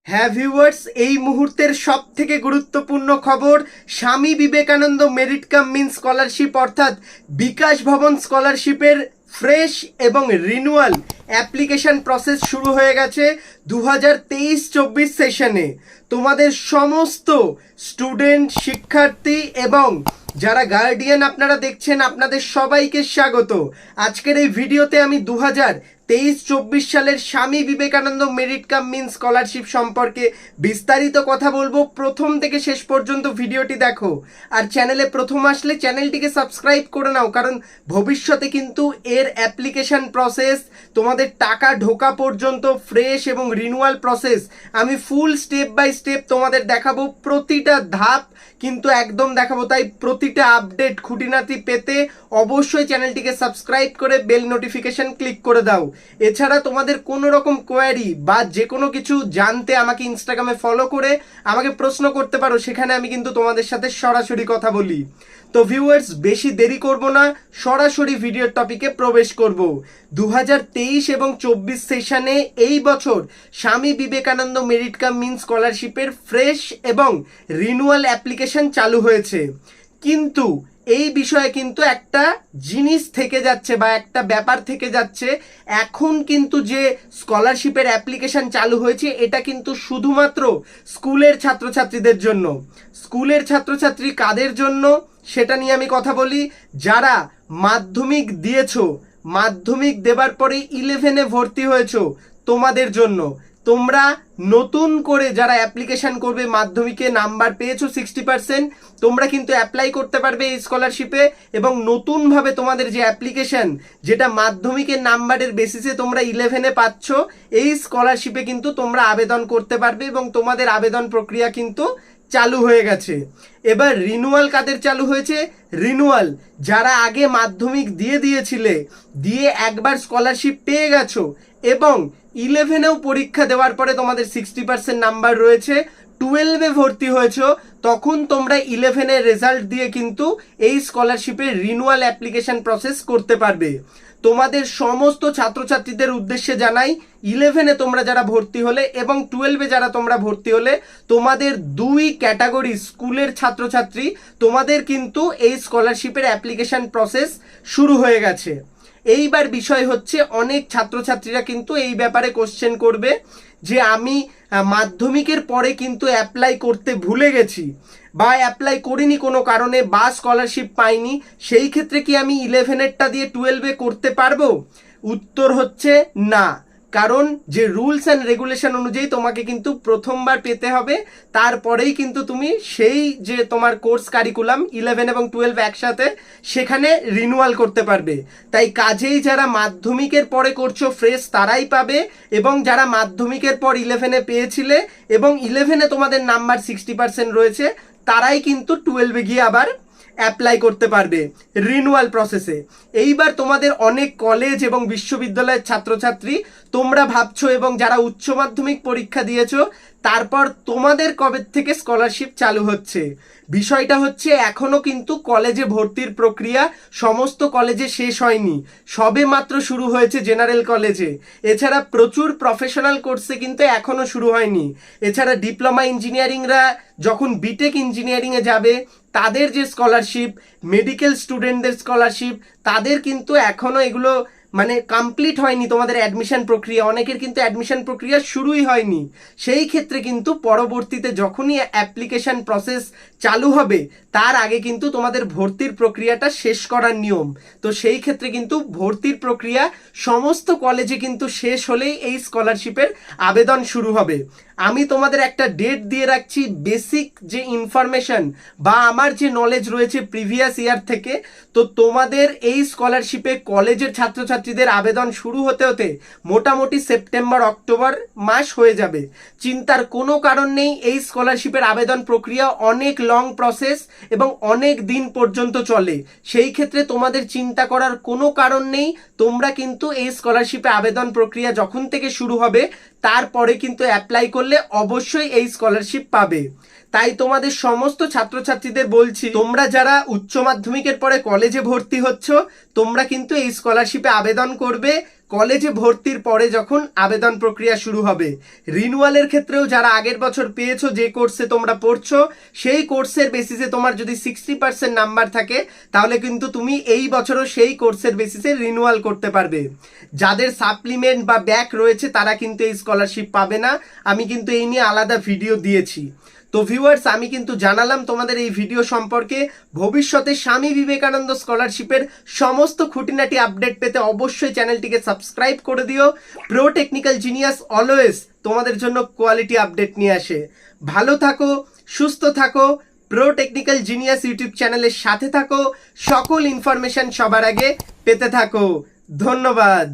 হ্যাঁ ভিউয়ার্স, এই মুহূর্তের সব থেকে গুরুত্বপূর্ণ খবর, Swami Vivekananda merit cum means scholarship অর্থাৎ বিকাশ ভবন স্কলারশিপের ফ্রেশ এবং রিনুয়াল অ্যাপ্লিকেশন প্রসেস শুরু হয়ে গেছে 2023-24 সেশনে। তোমাদের সমস্ত স্টুডেন্ট, শিক্ষার্থী এবং যারা গার্ডিয়ান আপনারা দেখছেন, আপনাদের সবাইকে স্বাগত। আজকের এই ভিডিওতে আমি 2023-24 সালের Swami Vivekananda merit cum means scholarship সম্পর্কে বিস্তারিত কথা বলবো। প্রথম থেকে শেষ পর্যন্ত ভিডিওটি দেখো, আর চ্যানেলে প্রথম আসলে চ্যানেলটিকে সাবস্ক্রাইব করে নাও, কারণ ভবিষ্যতে কিন্তু এর অ্যাপ্লিকেশন প্রসেস, তোমাদের টাকা ঢোকা পর্যন্ত ফ্রেশ এবং রিনুয়াল প্রসেস আমি ফুল স্টেপ বাই স্টেপ তোমাদের দেখাবো। প্রতিটা ধাপ কিন্তু একদম দেখাবো, তাই প্রতিটা আপডেট খুঁটিনাটি পেতে অবশ্যই চ্যানেলটিকে সাবস্ক্রাইব করে বেল নোটিফিকেশন ক্লিক করে দাও। এছাড়া তোমাদের কোনো রকম কোয়ারি বা যে কোনো কিছু জানতে আমাকে ইনস্টাগ্রামে ফলো করে আমাকে প্রশ্ন করতে পারো, সেখানে আমি কিন্তু তোমাদের সাথে সরাসরি কথা বলি। তো ভিউয়ার্স, বেশি দেরি করব না, সরাসরি ভিডিওর টপিকে প্রবেশ করব। 2023 এবং 24 সেশনে এই বছর স্বামী বিবেকানন্দ মেরিট কাম মিন স্কলারশিপের ফ্রেশ এবং রিনুয়াল অ্যাপ্লিকেশন চালু হয়েছে, কিন্তু এই বিষয়ে কিন্তু একটা জিনিস থেকে যাচ্ছে বা একটা ব্যাপার থেকে যাচ্ছে। এখন কিন্তু যে স্কলারশিপের অ্যাপ্লিকেশন চালু হয়েছে, এটা কিন্তু শুধুমাত্র স্কুলের ছাত্রছাত্রীদের জন্য। স্কুলের ছাত্রছাত্রী কাদের জন্য সেটা নিয়ে আমি কথা বলি। যারা মাধ্যমিক দিয়েছো, মাধ্যমিক দেবার পরে 11-এ ভর্তি হয়েছো, তোমাদের জন্য। তোমরা নতুন করে যারা অ্যাপ্লিকেশন করবে, মাধ্যমিকে নাম্বার পেয়েছো 60%, তোমরা কিন্তু অ্যাপ্লাই করতে পারবে এই স্কলারশিপে। এবং নতুনভাবে তোমাদের যে অ্যাপ্লিকেশন, যেটা মাধ্যমিকের নাম্বারের বেসিসে তোমরা 11-এ পাচ্ছ, এই স্কলারশিপে কিন্তু তোমরা আবেদন করতে পারবে এবং তোমাদের আবেদন প্রক্রিয়া কিন্তু চালু হয়ে গেছে। এবার রিনুয়াল কাদের চালু হয়েছে? রিনুয়াল যারা আগে মাধ্যমিক দিয়েছিলে, দিয়ে একবার স্কলারশিপ পেয়ে গেছো এবং 11-এও পরীক্ষা দেওয়ার পরে তোমাদের 60% নাম্বার রয়েছে, 12-এ ভর্তি হয়েছ, তখন তোমরা 11-এর রেজাল্ট দিয়ে কিন্তু এই স্কলারশিপের রিনুয়াল অ্যাপ্লিকেশন প্রসেস করতে পারবে। তোমাদের সমস্ত ছাত্রছাত্রীদের উদ্দেশ্যে জানাই, 11-এ তোমরা যারা ভর্তি হলে এবং 12-এ যারা তোমরা ভর্তি হলে, তোমাদের দুই ক্যাটাগরি স্কুলের ছাত্রছাত্রী, তোমাদের কিন্তু এই স্কলারশিপের অ্যাপ্লিকেশন প্রসেস শুরু হয়ে গেছে। এইবার বিষয় হচ্ছে, অনেক ছাত্রছাত্রীরা কিন্তু এই ব্যাপারে কোশ্চেন করবে যে আমি মাধ্যমিকের পরে কিন্তু অ্যাপ্লাই করতে ভুলে গেছি বা অ্যাপ্লাই করিনি কোনো কারণে, বা স্কলারশিপ পাইনি, সেই ক্ষেত্রে কি আমি 11-এরটা দিয়ে 12-এ করতে পারবো? উত্তর হচ্ছে না, কারণ যে রুলস অ্যান্ড রেগুলেশন অনুযায়ী তোমাকে কিন্তু প্রথমবার পেতে হবে, তারপরেই কিন্তু তুমি সেই যে তোমার কোর্স কারিকুলাম 11 এবং 12 একসাথে, সেখানে রিনুয়াল করতে পারবে। তাই কাজেই যারা মাধ্যমিকের পরে করছো ফ্রেশ, তারাই পাবে, এবং যারা মাধ্যমিকের পর 11-এ পেয়েছিলে এবং 11-এ তোমাদের নাম্বার 60% রয়েছে, তারাই কিন্তু 12-এ গিয়ে আবার অ্যাপ্লাই করতে পারবে রিনুয়াল প্রসেসে। এইবার তোমাদের অনেক কলেজ এবং বিশ্ববিদ্যালয়ের ছাত্রছাত্রী, তোমরা ভাবছো এবং যারা উচ্চ মাধ্যমিক পরীক্ষা দিয়েছো, তারপর তোমাদের কবে থেকে স্কলারশিপ চালু হচ্ছে। বিষয়টা হচ্ছে, এখনো কিন্তু কলেজে ভর্তির প্রক্রিয়া সমস্ত কলেজে শেষ হয়নি, সবে মাত্র শুরু হয়েছে জেনারেল কলেজে। এছাড়া প্রচুর প্রফেশনাল কোর্সে কিন্তু এখনো শুরু হয়নি। এছাড়া ডিপ্লোমা ইঞ্জিনিয়ারিংরা যখন বিটেক ইঞ্জিনিয়ারিংয়ে যাবে, তাদের যে স্কলারশিপ, মেডিকেল স্টুডেন্টদের স্কলারশিপ, তাদের কিন্তু এখনো এগুলো মানে কমপ্লিট হয়নি। তোমাদের অ্যাডমিশন প্রক্রিয়া, অনেকের কিন্তু অ্যাডমিশন প্রক্রিয়া শুরুই হয়নি। সেই ক্ষেত্রে কিন্তু পরবর্তীতে যখনই অ্যাপ্লিকেশন প্রসেস চালু হবে, তার আগে কিন্তু তোমাদের ভর্তির প্রক্রিয়াটা শেষ করার নিয়ম। তো সেই ক্ষেত্রে কিন্তু ভর্তির প্রক্রিয়া সমস্ত কলেজে কিন্তু শেষ হলেই এই স্কলারশিপের আবেদন শুরু হবে। আমি তোমাদের একটা ডেট দিয়ে রাখছি, বেসিক যে ইনফরমেশন বা আমার যে নলেজ রয়েছে প্রিভিয়াস ইয়ার থেকে, তো তোমাদের এই স্কলারশিপে কলেজের ছাত্রছাত্রীদের আবেদন শুরু হতে হতে মোটামুটি সেপ্টেম্বর অক্টোবর মাস হয়ে যাবে। চিন্তার কোনো কারণ নেই, এই স্কলারশিপের আবেদন প্রক্রিয়া অনেক লং প্রসেস এবং অনেক দিন পর্যন্ত চলে। সেই ক্ষেত্রে তোমাদের চিন্তা করার কোনো কারণ নেই। তোমরা কিন্তু এই স্কলারশিপে আবেদন প্রক্রিয়া যখন থেকে শুরু হবে, তারপরে কিন্তু অ্যাপ্লাই করলে অবশ্যই এই স্কলারশিপ পাবে। তাই তোমাদের সমস্ত ছাত্রছাত্রীদের বলছি, তোমরা যারা উচ্চ মাধ্যমিকের পরে কলেজে ভর্তি হচ্ছ, তোমরা কিন্তু এই স্কলারশিপে আবেদন করবে কলেজে ভর্তির পরে যখন আবেদন প্রক্রিয়া শুরু হবে। রিনুয়ালের ক্ষেত্রেও যারা আগের বছর পেয়েছো, যে কোর্সে তোমরা পড়ছো, সেই কোর্সের বেসিসে তোমার যদি 60% নাম্বার থাকে তাহলে কিন্তু তুমি এই বছরও সেই কোর্সের বেসিসে রিনুয়াল করতে পারবে। যাদের সাপ্লিমেন্ট বা ব্যাক রয়েছে তারা কিন্তু এই স্কলারশিপ পাবে না। আমি কিন্তু এই নিয়ে আলাদা ভিডিও দিয়েছি। তো ভিউয়ার্স, আমি কিন্তু জানালাম তোমাদের এই ভিডিও সম্পর্কে। ভবিষ্যতে স্বামী বিবেকানন্দ স্কলারশিপের সমস্ত খুঁটিনাটি আপডেট পেতে অবশ্যই চ্যানেলটিকে সাবস্ক্রাইব করে দিও। প্রো টেকনিক্যাল জিনিয়াস অলওয়েজ তোমাদের জন্য কোয়ালিটি আপডেট নিয়ে আসে। ভালো থাকো, সুস্থ থাকো, প্রো টেকনিক্যাল জিনিয়াস ইউটিউব চ্যানেলের সাথে থাকো, সকল ইনফরমেশন সবার আগে পেতে থাকো। ধন্যবাদ।